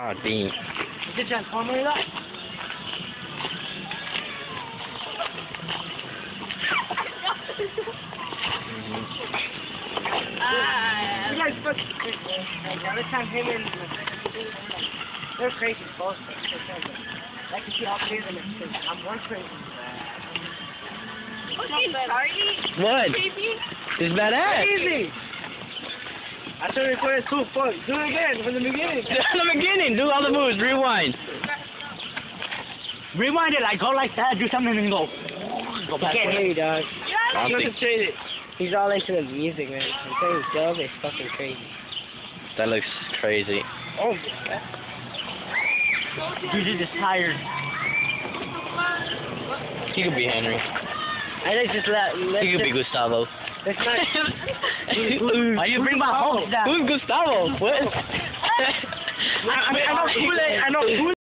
Oh, damn. Is it transformer that? You guys fucking crazy, man. Like, every time him and they're crazy, both. I can see all three of them at stage. I'm one crazy. Fucking Charlie. What? It's badass. Easy! I should have recorded 2 4. Do it again from the beginning. From the beginning, do all the moves, rewind. Rewind it, like go like that, do something and go. Go back. I can't hear you, dog. I don't think Concentrated. He's all into the music, man. I'm saying dub is fucking crazy. that looks crazy. Oh, dude, just tired. He could be Henry. I think just let He could be Gustavo. Let's not. Why you bring my hopes down? Who's Gustavo? What? I know Kool-Aid. I know Kool-Aid.